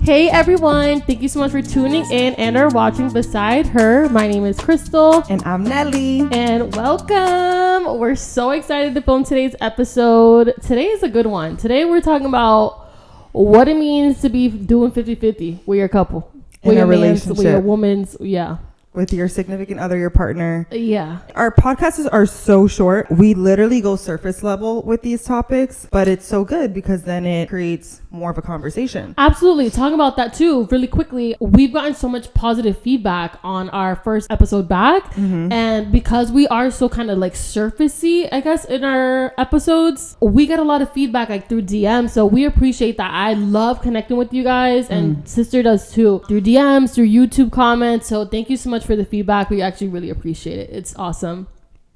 Hey everyone, thank you so much for tuning in and are watching Beside Her. My name is Crystal. And I'm Nelly. And welcome. We're so excited to film today's episode. Today is a good one. Today we're talking about what it means to be doing 50-50 with your couple. In a relationship. With your woman's, yeah. With your significant other, your partner. Yeah. Our podcasts are so short. We literally go surface level with these topics, but it's so good because then it creates more of a conversation. Absolutely. Talking about that too, really quickly, we've gotten so much positive feedback on our first episode back. Mm-hmm. And because we are so kind of like surfacey, I guess, in our episodes, we get a lot of feedback like through DMs. So we appreciate that. I love connecting with you guys and sister does too, through DMs, through YouTube comments. So thank you so much for the feedback. We actually really appreciate it. It's awesome.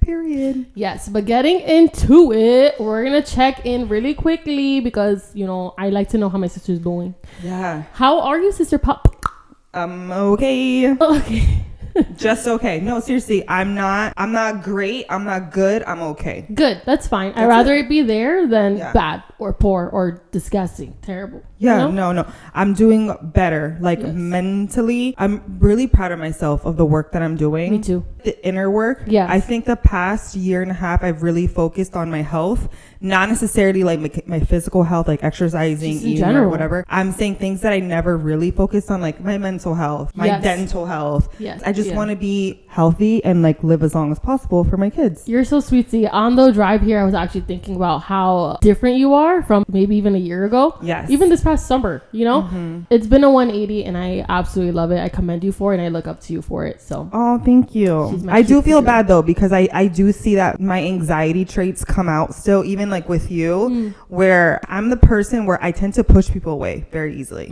Period. Yes, but getting into it, we're gonna check in really quickly because, you know, I like to know how my sister's doing. Yeah. How are you, Sister Pop? Okay. Okay. Just okay. No, seriously, I'm not great. I'm not good. I'm okay. Good. That's fine. I'd rather it be there than bad or poor or disgusting, terrible. Yeah, you know? no. I'm doing better. Like mentally, I'm really proud of myself of the work that I'm doing. Me too. The inner work. Yeah. I think the past year and a half, I've really focused on my health, not necessarily like my physical health, like exercising, eating, or whatever. I'm saying things that I never really focused on, like my mental health, my dental health. Yes. I just want to be healthy and like live as long as possible for my kids. You're so sweet. See, on the drive here, I was actually thinking about how different you are from maybe even a year ago. Yes. Even this past summer, you know, it's been a 180 and I absolutely love it. I commend you for it and I look up to you for it. So, oh, thank you. I do feel bad though, because I do see that my anxiety traits come out still, even like with you, where I'm the person where I tend to push people away very easily.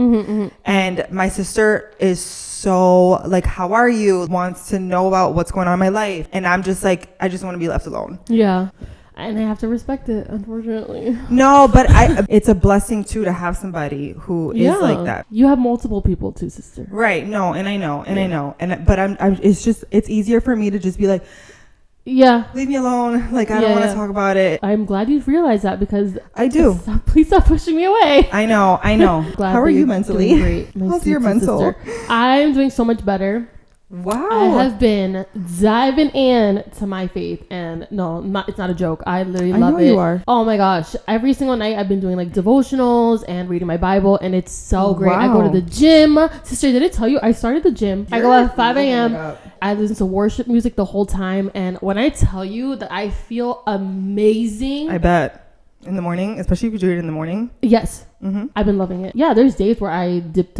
And my sister is so like, how are you? Wants to know about what's going on in my life. And I'm just like, I just want to be left alone. Yeah. And I have to respect it, unfortunately. No, but it's a blessing too to have somebody who is like that. You have multiple people too, sister. Right. No, and I know, but I'm it's easier for me to just be like, yeah, leave me alone. Like, I don't want to talk about it. I'm glad you've realized that because I do. Please stop pushing me away. I know. How are you mentally? Great. How's your mental? I'm doing so much better. Wow. I have been diving in to my faith, and it's not a joke. I literally love it. I know you are. Oh my gosh. Every single night I've been doing like devotionals and reading my Bible, and it's so great. I go to the gym. Sister, did I tell you I started the gym? I go at 5 a.m. I listen to worship music the whole time, and when I tell you that I feel amazing. I bet. In the morning, especially if you do it in the morning. Yes. I've been loving it. Yeah, there's days where I dip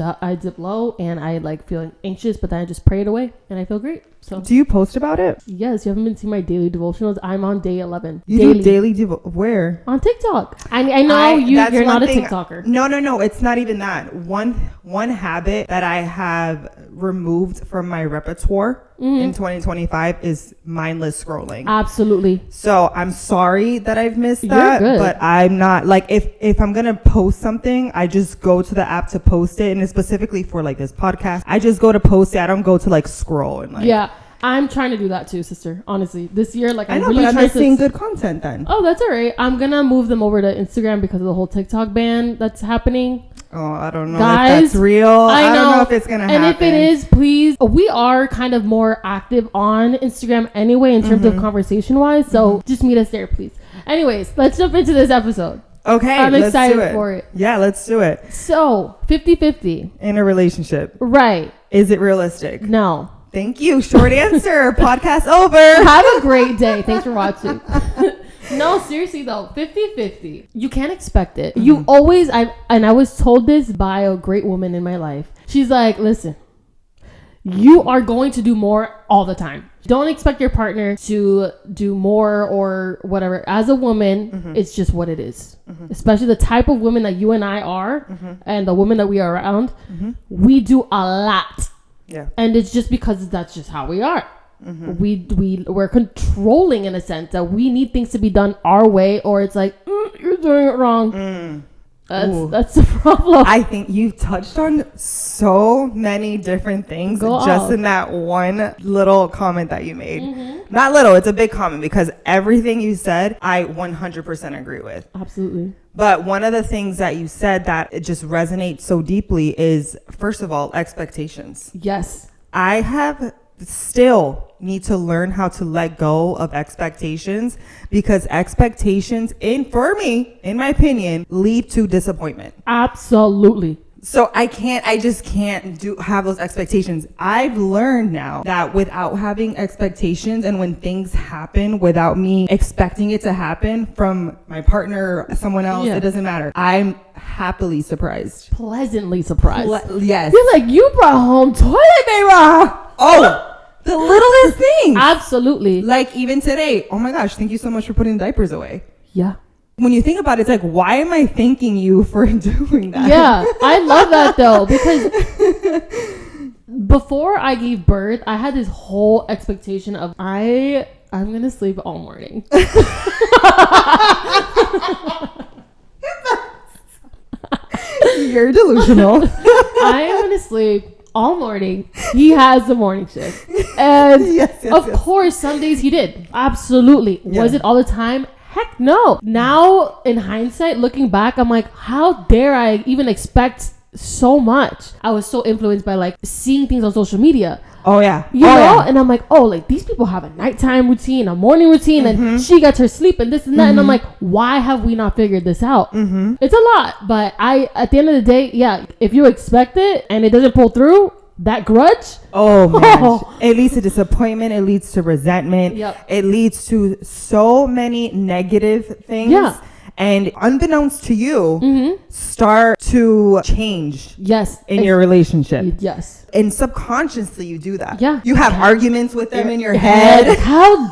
low and I like feeling anxious, but then I just pray it away and I feel great. So do you post about it? Yes. You haven't been seeing my daily devotionals. I'm on day 11. You do daily where? On TikTok. I know you're not a TikToker. No. It's not even that. One habit that I have removed from my repertoire in 2025 is mindless scrolling. Absolutely. So I'm sorry that I've missed that, but I'm not like, if I'm gonna post something, I just go to the app to post it, and it's specifically for like this podcast. I just go to post it. I don't go to like scroll and like. Yeah. I'm trying to do that too, sister. Honestly, this year, like, I'm really trying to see good content then. Oh, that's all right. I'm gonna move them over to Instagram because of the whole TikTok ban that's happening. Oh, I don't know Guys, if that's real. I don't know if it's gonna happen. And if it is, please. We are kind of more active on Instagram anyway in terms of conversation wise. So just meet us there, please. Anyways, let's jump into this episode. Okay, I'm excited for it. Yeah, let's do it. So 50-50 in a relationship, right? Is it realistic? No. Thank you. Short answer. Podcast over. Have a great day. Thanks for watching. No, seriously though, 50-50. You can't expect it. You always, I was told this by a great woman in my life. She's like, listen, you are going to do more all the time. Don't expect your partner to do more or whatever. As a woman, it's just what it is. Especially the type of women that you and I are and the women that we are around. We do a lot. Yeah. And it's just because that's just how we are. We're controlling in a sense that we need things to be done our way, or it's like, you're doing it wrong. That's the problem. I think you've touched on so many different things in that one little comment that you made. Not little, it's a big comment, because everything you said, I 100% agree with. Absolutely. But one of the things that you said that it just resonates so deeply is, first of all, expectations. Yes. I have still need to learn how to let go of expectations, because expectations, for me, in my opinion, lead to disappointment. Absolutely. So I just can't have those expectations. I've learned now that without having expectations, and when things happen without me expecting it to happen from my partner or someone else, it doesn't matter. I'm happily surprised. Pleasantly surprised. Yes. You're like, you brought home toilet paper. Oh, the littlest things. Absolutely. Like even today. Oh my gosh, thank you so much for putting diapers away. Yeah. When you think about it, it's like, why am I thanking you for doing that? Yeah, I love that though, because before I gave birth, I had this whole expectation of I'm gonna sleep all morning. You're delusional. I am gonna sleep all morning. He has the morning shift, and of course, some days he did. Absolutely. Yeah. Was it all the time? Heck no. Now, in hindsight, looking back, I'm like, how dare I even expect so much? I was so influenced by like seeing things on social media. Oh, yeah. You know? Yeah. And I'm like, oh, like these people have a nighttime routine, a morning routine, and she gets her sleep and this and that. And I'm like, why have we not figured this out? It's a lot. But at the end of the day, yeah, if you expect it and it doesn't pull through, that grudge, oh man, it leads to disappointment, it leads to resentment, it leads to so many negative things, and unbeknownst to you, start to change in your relationship. And subconsciously you do that. You have arguments with them in your head. How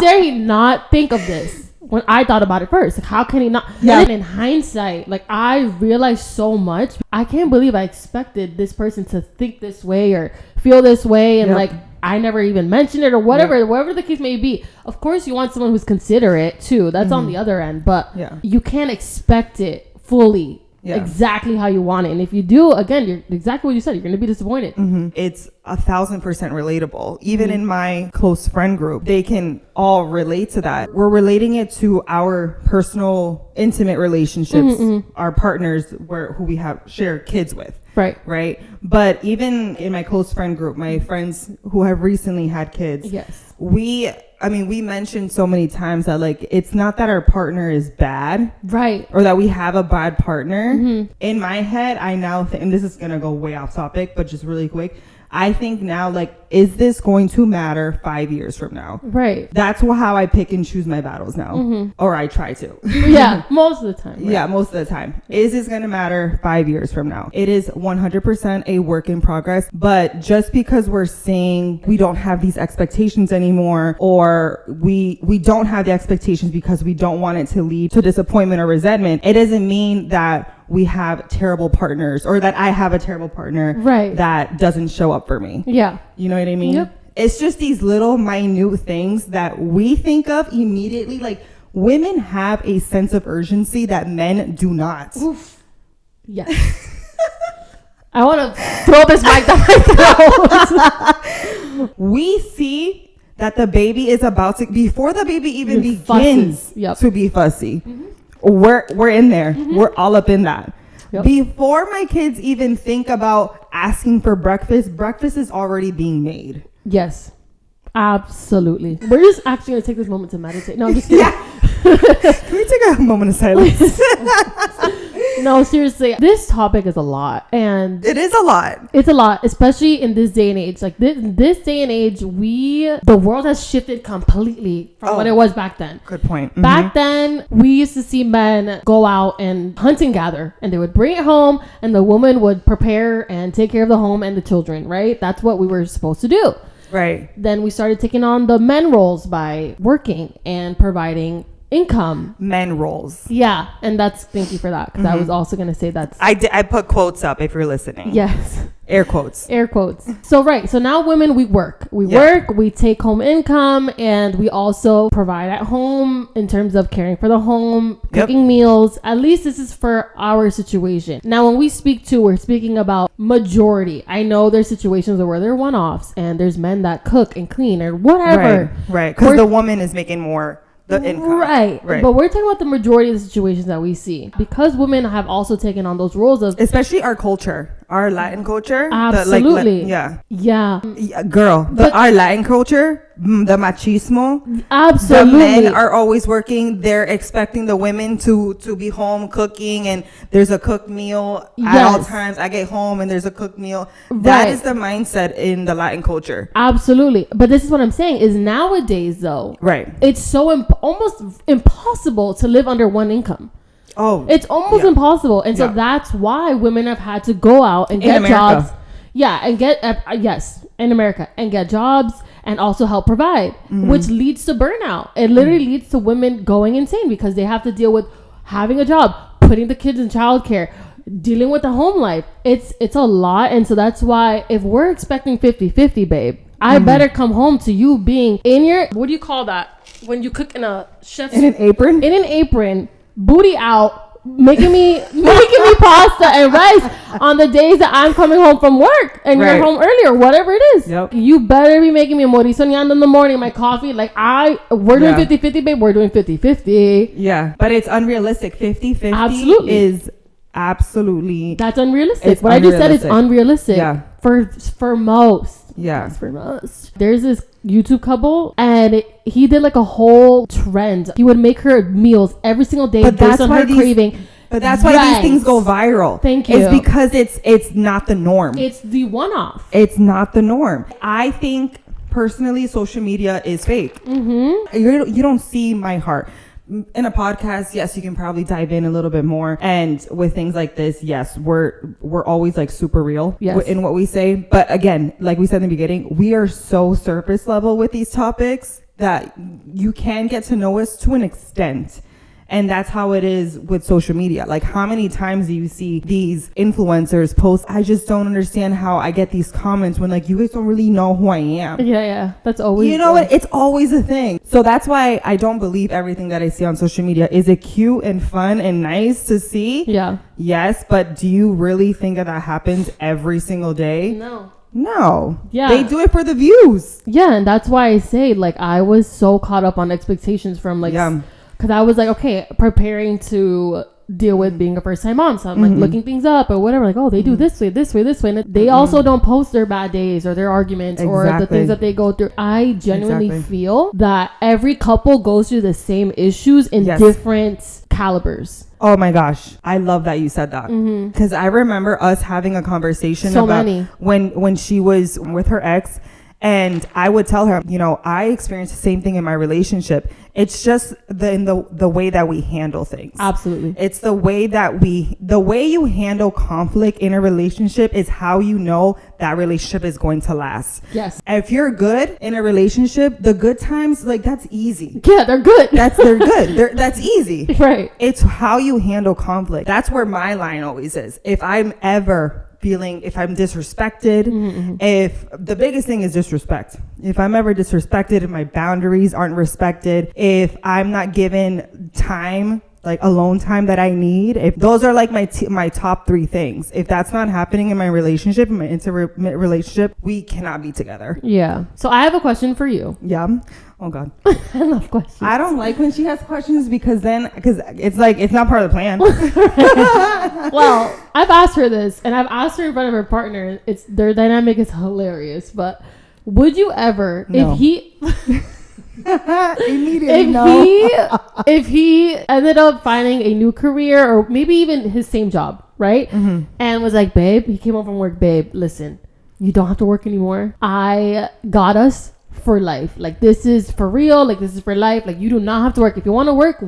dare he not think of this when I thought about it first? Like, how can he not? And in hindsight, like, I realized so much. I can't believe I expected this person to think this way or feel this way, and like I never even mentioned it or whatever the case may be. Of course, you want someone who's considerate too. That's on the other end, but you can't expect it fully. Exactly how you want it, and if you do, again, you're exactly what you said, you're going to be disappointed. It's 1,000% relatable. Even in my close friend group, they can all relate to that. We're relating it to our personal intimate relationships, our partners who we have shared kids with, right. But even in my close friend group, my friends who have recently had kids, we mentioned so many times that like it's not that our partner is bad, right, or that we have a bad partner. In my head, I now think, and this is gonna go way off topic, but just really quick, I think now, like, is this going to matter 5 years from now? Right. That's how I pick and choose my battles now, or I try to. Most of the time. Right? Yeah, most of the time. Is this going to matter 5 years from now? It is 100% a work in progress. But just because we're saying we don't have these expectations anymore, or we don't have the expectations because we don't want it to lead to disappointment or resentment, it doesn't mean that we have terrible partners, or that I have a terrible partner that doesn't show up for me. Yeah. You know what I mean? Yep. It's just these little minute things that we think of immediately. Like, women have a sense of urgency that men do not. Oof. Yes. I want to throw this mic down my throat. We see that the baby is about to, before the baby even begins to be fussy. We're in there. We're all up in that. Before my kids even think about asking for breakfast is already being made. Yes, absolutely. We're just actually going to take this moment to meditate. No, I'm just kidding. Can we take a moment of silence? No, seriously, this topic is a lot, and it is a lot. It's a lot, especially in this day and age. Like this day and age, the world has shifted completely from what it was back then. Good point. Back then, we used to see men go out and hunt and gather, and they would bring it home, and the woman would prepare and take care of the home and the children. Right? That's what we were supposed to do. Right. Then we started taking on the men roles by working and providing income. Men roles. Yeah, and thank you for that, because I was also going to say that's... I put quotes up if you're listening. Yes. Air quotes. Air quotes. So now women, we work, we take home income, and we also provide at home in terms of caring for the home, cooking meals. At least this is for our situation. Now, when we're speaking about majority. I know there's situations where they're one-offs and there's men that cook and clean or whatever. Right. Because the woman is making more the income. Right. But we're talking about the majority of the situations that we see, because women have also taken on those roles of, especially our culture, our Latin culture. Absolutely. Yeah. Girl, our Latin culture, the machismo. Absolutely. The men are always working. They're expecting the women to be home cooking, and there's a cooked meal at all times. I get home and there's a cooked meal. That is the mindset in the Latin culture. Absolutely. But this is what I'm saying is nowadays, though. Right. It's so almost impossible to live under one income. Oh, it's almost impossible. And so that's why women have had to go out and get jobs. Yeah. And get, in America, and get jobs and also help provide, which leads to burnout. It literally leads to women going insane because they have to deal with having a job, putting the kids in childcare, dealing with the home life. It's a lot. And so that's why if we're expecting 50-50, babe, I better come home to you being in your, what do you call that? When you cook in a chef's... In an apron, booty out, making me pasta and rice on the days that I'm coming home from work and you're home earlier, whatever it is. You better be making me a morisoñando in the morning, my coffee. Like we're doing 50-50, babe. We're doing 50-50. Yeah, but it's unrealistic. 50-50 absolutely is absolutely... That's unrealistic. What I just said is unrealistic. Yeah. For most. Yeah. For most. There's this YouTube couple, and he did like a whole trend. He would make her meals every single day based on her craving. But that's why these things go viral. Thank you. It's because it's not the norm. It's the one-off. It's not the norm. I think personally, social media is fake. You don't see my heart. In a podcast, yes, you can probably dive in a little bit more, and with things like this, yes, we're always like super real in what we say. But again, like we said in the beginning, we are so surface level with these topics that you can get to know us to an extent. And that's how it is with social media. Like, how many times do you see these influencers post, I just don't understand how I get these comments when, like, you guys don't really know who I am. Yeah. That's always... You know what? It's always a thing. So that's why I don't believe everything that I see on social media. Is it cute and fun and nice to see? Yeah. Yes, but do you really think that happens every single day? No. Yeah. They do it for the views. Yeah, and that's why I say, like, I was so caught up on expectations from, like... Because I was like, okay, preparing to deal with being a first-time mom. So I'm like looking things up or whatever. Like, oh, they do this way. And they also don't post their bad days or their arguments or the things that they go through. I genuinely feel that every couple goes through the same issues in different calibers. Oh my gosh. I love that you said that. Because I remember us having a conversation about when she was with her ex. And I would tell her, you know, I experienced the same thing in my relationship. It's just the way that we handle things. Absolutely. It's the way you handle conflict in a relationship is how you know that relationship is going to last. Yes. If you're good in a relationship, the good times, like, that's easy. Yeah, they're good. They're good. That's easy. Right. It's how you handle conflict. That's where my line always is. If I'm disrespected, if the biggest thing is disrespect, if I'm ever disrespected, if my boundaries aren't respected, if I'm not given time, like alone time that I need, if those are like my top three things, if that's not happening in my relationship, in my intimate relationship, we cannot be together. Yeah. So I have a question for you. Yeah. Oh God. I love questions. I don't like when she has questions because it's like, it's not part of the plan. Well, I've asked her this, and I've asked her in front of her partner. Their dynamic is hilarious, but would you ever, if he if he ended up finding a new career or maybe even his same job, right? And was like, babe, he came home from work, babe, listen, you don't have to work anymore. I got us for life. Like, this is for real. Like, this is for life. Like, you do not have to work. If you want to work,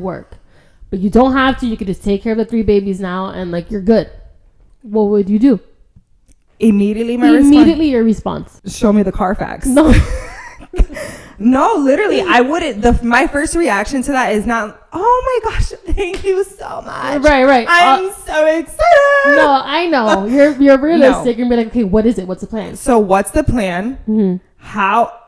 but you don't have to. You could just take care of the 3 babies now and, like, you're good. What would you do? Immediately your response. Show me the Carfax. No. No, literally, I wouldn't. My first reaction to that is not, oh my gosh, thank you so much. Right. I'm so excited. No, I know. You're realistic and be like, okay, what is it? What's the plan? So what's the plan? Mm-hmm. How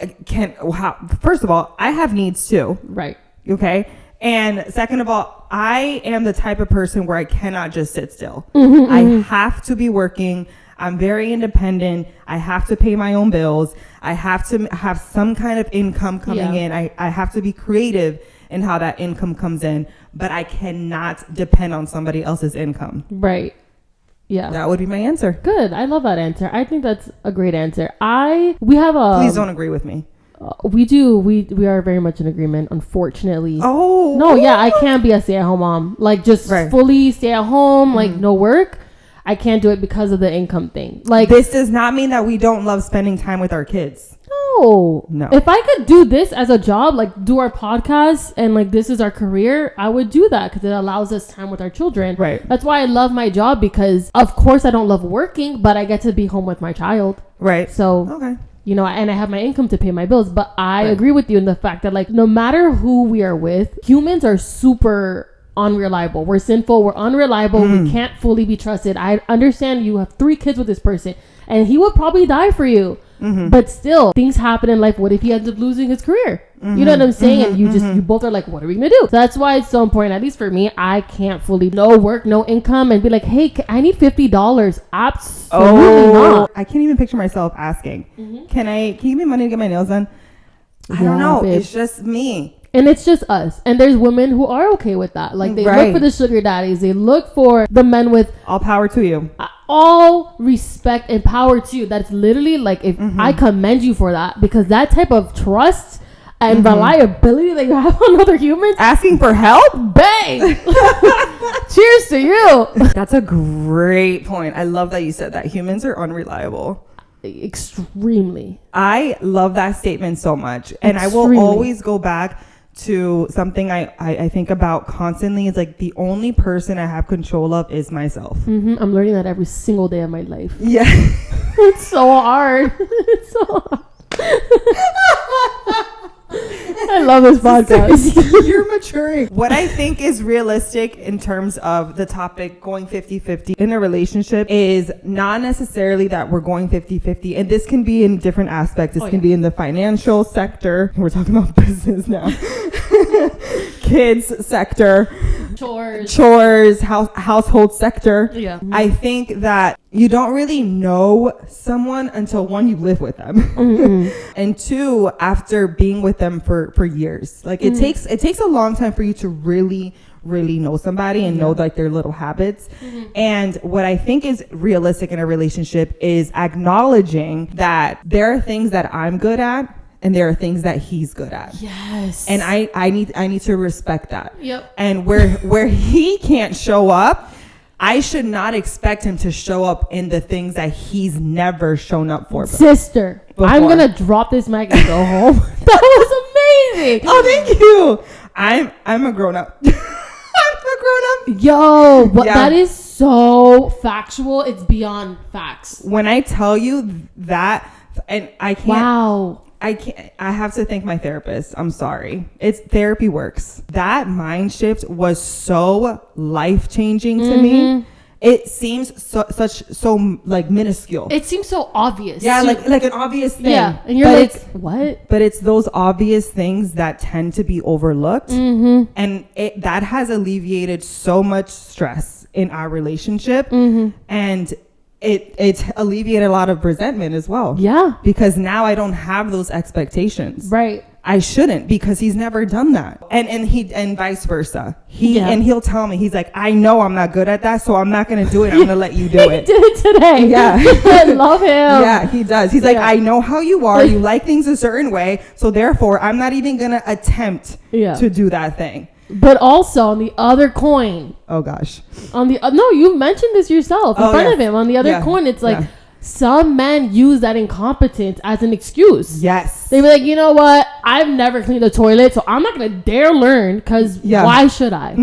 first of all, I have needs too. Right. Okay. And second of all, I am the type of person where I cannot just sit still. I have to be working. I'm very independent. I have to pay my own bills. I have to have some kind of income coming in. I have to be creative in how that income comes in, but I cannot depend on somebody else's income. Right. Yeah. That would be my answer. Good. I love that answer. I think that's a great answer. We have a... Please don't agree with me. We do. We are very much in agreement, unfortunately. Oh. No, yeah, I can't be a stay-at-home mom. Like, just fully stay at home, like, no work. I can't do it because of the income thing. Like, this does not mean that we don't love spending time with our kids. No. If I could do this as a job, like do our podcast and like this is our career, I would do that because it allows us time with our children. Right. That's why I love my job, because of course I don't love working, but I get to be home with my child. Right. So, okay. You know, and I have my income to pay my bills. But I agree with you in the fact that like no matter who we are with, humans are super unreliable. We're sinful. We're unreliable. We can't fully be trusted. I understand you have 3 kids with this person and he would probably die for you. But still, things happen in life. What if he ends up losing his career? You know what I'm saying? And you both are like, what are we gonna do? So that's why it's so important. At least for me, I can't fully no work, no income, and be like, hey, I need $50. Absolutely not. I can't even picture myself asking. Can you give me money to get my nails done? I don't know. Babe. It's just me. And it's just us. And there's women who are okay with that. Like they look for the sugar daddies. They look for the men with all power to you. All respect and power to you. That's literally like, if I commend you for that, because that type of trust and reliability that you have on other humans, asking for help, bang. Cheers to you. That's a great point. I love that you said that. Humans are unreliable. Extremely. I love that statement so much. And I will always go back to something I think about constantly. It's like the only person I have control of is myself. I'm learning that every single day of my life. Yeah. It's so hard. It's so hard. I love this podcast. You're maturing. What I think is realistic in terms of the topic going 50-50 in a relationship is not necessarily that we're going 50-50. And this can be in different aspects. This can be in the financial sector. We're talking about business now. Kids sector. Chores, household sector. Yeah. I think that you don't really know someone until 1, you live with them, and 2, after being with them for years. Like it takes a long time for you to really know somebody and know like their little habits. And what I think is realistic in a relationship is acknowledging that there are things that I'm good at and there are things that he's good at. Yes. And I need to respect that. Yep. And where he can't show up, I should not expect him to show up in the things that he's never shown up for. Sister, I'm going to drop this mic and go home. That was amazing. Oh, thank you. I'm a grown up. I'm a grown up. Yo, but that is so factual. It's beyond facts. When I tell you that, and I can't. Wow. I have to thank my therapist. I'm sorry. Therapy works. That mind shift was so life-changing to me. It seems so like minuscule. It seems so obvious. Yeah, like an obvious thing. Yeah, and you're like, what? But it's those obvious things that tend to be overlooked. And that has alleviated so much stress in our relationship. And it alleviated a lot of resentment as well. Yeah. Because now I don't have those expectations. Right. I shouldn't, because he's never done that. And vice versa. And he'll tell me, he's like, I know I'm not good at that, so I'm not going to do it. I'm going to let you do it. He did it today. Yeah. I love him. Yeah, he does. He's like, I know how you are. You like things a certain way. So therefore, I'm not even going to attempt to do that thing. But also on the other coin. Oh gosh. No, you mentioned this yourself in front of him. On the other coin, it's like some men use that incompetence as an excuse. Yes. They be like, you know what? I've never cleaned the toilet, so I'm not gonna dare learn, because why should I?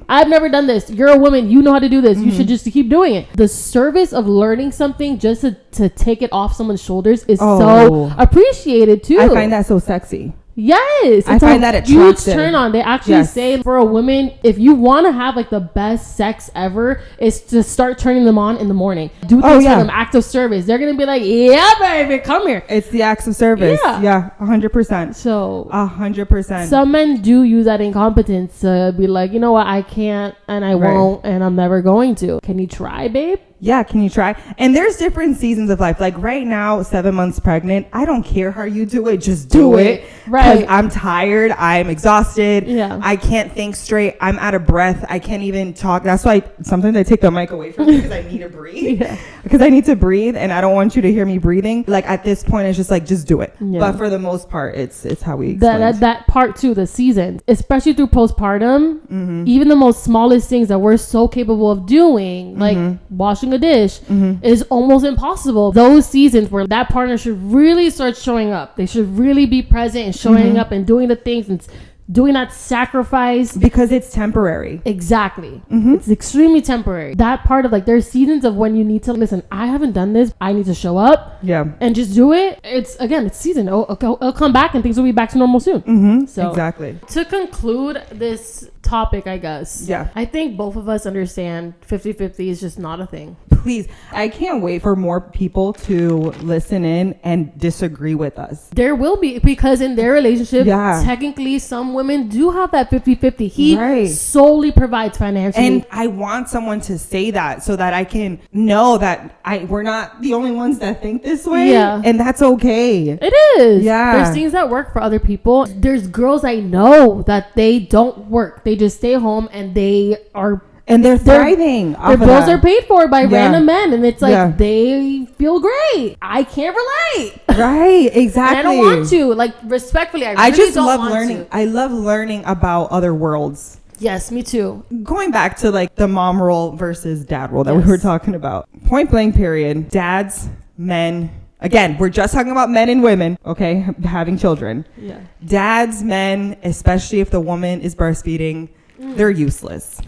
I've never done this. You're a woman. You know how to do this. You should just keep doing it. The service of learning something just to take it off someone's shoulders is so appreciated too. I find that so sexy. Yes, I find that attractive. Huge turn on. They actually say for a woman, if you want to have like the best sex ever, is to start turning them on in the morning. Do things for them, acts of service. They're gonna be like, yeah, baby, come here. It's the acts of service. Yeah, 100%. So 100%. Some men do use that incompetence to be like, you know what, I can't and I won't and I'm never going to. Can you try, babe? Yeah, can you try? And there's different seasons of life. Like right now, 7 months pregnant. I don't care how you do it. Just do it. Right. Because I'm tired. I'm exhausted. Yeah. I can't think straight. I'm out of breath. I can't even talk. That's why sometimes I take the mic away from me because I need to breathe. Because I need to breathe and I don't want you to hear me breathing. Like at this point, it's just like, just do it. Yeah. But for the most part, it's how we explain. That part too, the season, especially through postpartum, even the most smallest things that we're so capable of doing, like washing a dish, is almost impossible. Those seasons where that partner should really start showing up. They should really be present and showing up and doing the things and doing that sacrifice, because it's temporary. Exactly. It's extremely temporary. That part of like, there's seasons of when you need to listen, I haven't done this, I need to show up and just do it. It's season. It'll come back and things will be back to normal soon. So exactly, to conclude this topic, I guess, I think both of us understand 50-50 is just not a thing. Please, I can't wait for more people to listen in and disagree with us. There will be, because in their relationship, technically some women do have that 50-50. He solely provides financially. And I want someone to say that so that I can know that we're not the only ones that think this way. Yeah. And that's okay. It is. Yeah. There's things that work for other people. There's girls I know that they don't work. They just stay home and they are... And they're thriving. Their bills are paid for by random men. And it's like, they feel great. I can't relate. Right, exactly. And I don't want to. Like, respectfully, I really just love learning. I love learning about other worlds. Yes, me too. Going back to like the mom role versus dad role that we were talking about. Point blank period. Dads, men. Again, we're just talking about men and women, okay? Having children. Yeah. Dads, men, especially if the woman is breastfeeding, they're useless.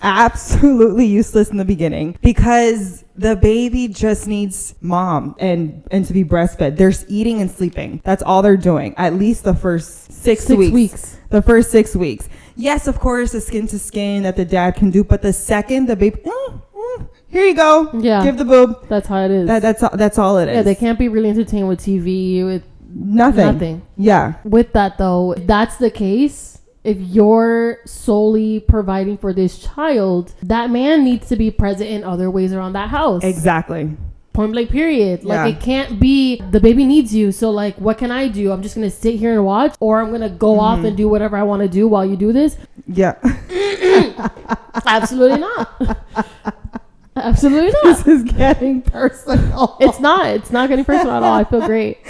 Absolutely useless in the beginning, because the baby just needs mom and to be breastfed. They're eating and sleeping. That's all they're doing. At least the first six weeks. The first 6 weeks. Yes, of course, the skin to skin that the dad can do, but the second the baby, here you go. Yeah. Give the boob. That's how it is. That's all it is. Yeah, they can't be really entertained with TV, with nothing. Yeah. With that though, if that's the case, if you're solely providing for this child, that man needs to be present in other ways around that house. Exactly. Point blank period. Like, it can't be the baby needs you, so like, what can I do? I'm just gonna sit here and watch, or I'm gonna go off and do whatever I want to do while you do this. Yeah. Absolutely not. Absolutely not. This is getting personal. It's not getting personal at all. I feel great.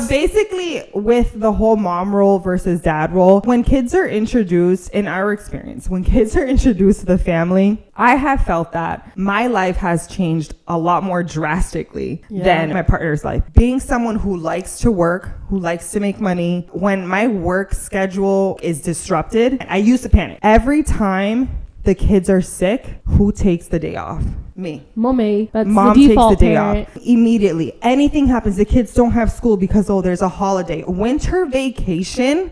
Basically, with the whole mom role versus dad role, when kids are introduced, in our experience, when kids are introduced to the family, I have felt that my life has changed a lot more drastically than my partner's life. Being someone who likes to work, who likes to make money, when my work schedule is disrupted, I used to panic. Every time the kids are sick, who takes the day off? Me. Mommy. That's Mom the takes the day parent. off immediately. Anything happens, the kids don't have school because there's a holiday. Winter vacation.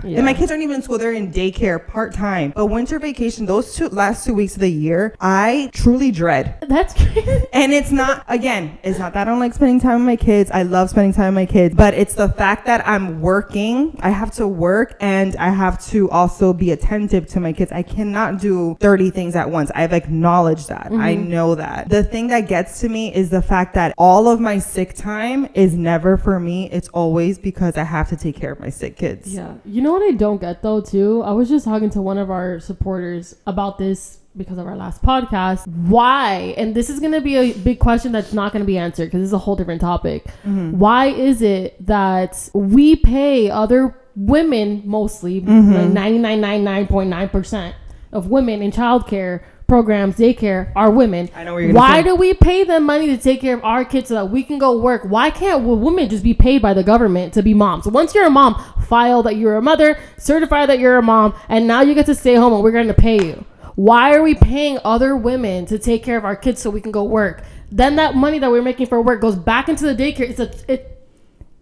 And my kids aren't even in school, they're in daycare part-time. But winter vacation, those last 2 weeks of the year, I truly dread. That's crazy. And it's not that I don't like spending time with my kids. I love spending time with my kids, but it's the fact that I'm working. I have to work and I have to also be attentive to my kids. I cannot do 30 things at once. I've acknowledged that. I know that. The thing that gets to me is the fact that all of my sick time is never for me. It's always because I have to take care of my sick kids. Yeah. You know what I don't get though too? I was just talking to one of our supporters about this because of our last podcast. Why? And this is going to be a big question that's not going to be answered because this is a whole different topic. Why is it that we pay other women, mostly like 99.9% of women in childcare programs, daycare, are women? I know what you're gonna say. Why do we pay them money to take care of our kids so that we can go work? Why can't women just be paid by the government to be moms? So once you're a mom, file that you're a mother, certify that you're a mom, and now you get to stay home and we're going to pay you. Why are we paying other women to take care of our kids so we can go work? Then that money that we're making for work goes back into the daycare.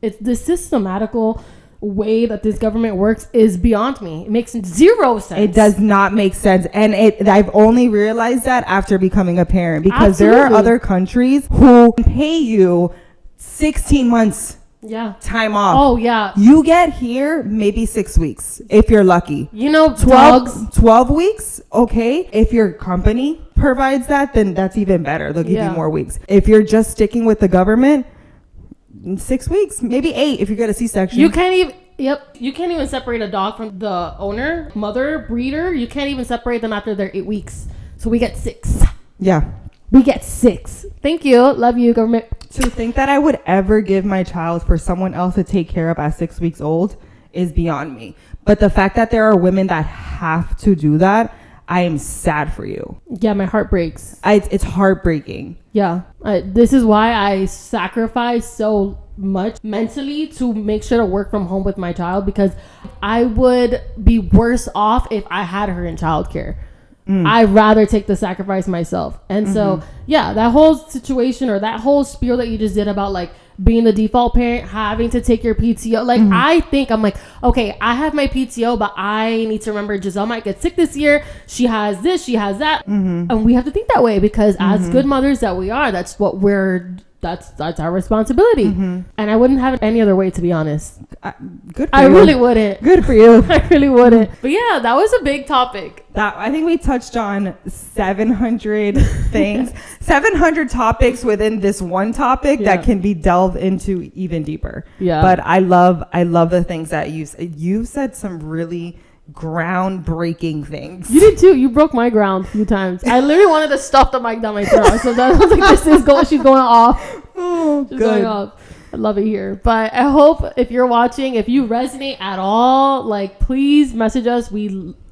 It's the systematical way that this government works is beyond me. It makes zero sense. It does not make sense. And I've only realized that after becoming a parent, because there are other countries who pay you 16 months time off. Oh yeah. You get here maybe 6 weeks if you're lucky. 12 weeks. Okay. If your company provides that, then that's even better. They'll give you more weeks. If you're just sticking with the government, 6 weeks, maybe 8 if you get a C-section. You can't even. Yep. You can't even separate a dog from the owner, mother, breeder. You can't even separate them after their 8 weeks. So we get 6. Yeah. We get 6. Thank you. Love you, government. To think that I would ever give my child for someone else to take care of at 6 weeks old is beyond me. But the fact that there are women that have to do that, I am sad for you. Yeah, my heart breaks. It's heartbreaking. Yeah. This is why I sacrifice so much mentally to make sure to work from home with my child, because I would be worse off if I had her in childcare. I'd rather take the sacrifice myself. And so, yeah, that whole situation or that whole spiel that you just did about like being the default parent, having to take your PTO. Like, I think I'm like, okay, I have my PTO, but I need to remember Giselle might get sick this year. She has this, she has that. And we have to think that way because as good mothers that we are, that's what that's our responsibility. And I wouldn't have it any other way, to be honest. Good for I you. really wouldn't. Good for you. I really wouldn't. But yeah, that was a big topic. I think we touched on 700 things, 700 topics within this one topic that can be delved into even deeper. Yeah. But I love the things that you said some really groundbreaking things. You did too. You broke my ground a few times. I literally wanted to stuff the mic down my throat. So that was like, she's going off. Oh, she's good. Going off. I love it here. But I hope if you're watching, if you resonate at all, like please message us.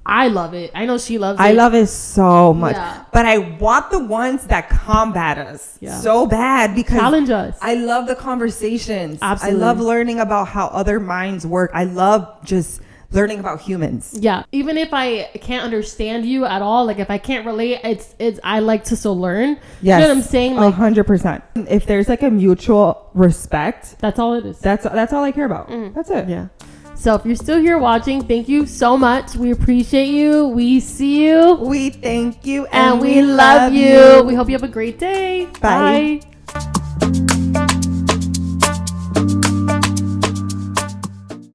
I love it. I know she loves it. I love it so much. Yeah. But I want the ones that combat us so bad because challenge us. I love the conversations. Absolutely. I love learning about how other minds work. I love just learning about humans. Yeah. Even if I can't understand you at all, like if I can't relate, it's I like to still learn. Yes. You know what I'm saying? Like 100%. If there's like a mutual respect, that's all it is. That's all I care about. That's it. Yeah. So if you're still here watching, thank you so much. We appreciate you. We see you. We thank you. And we love you. We hope you have a great day. Bye. Bye.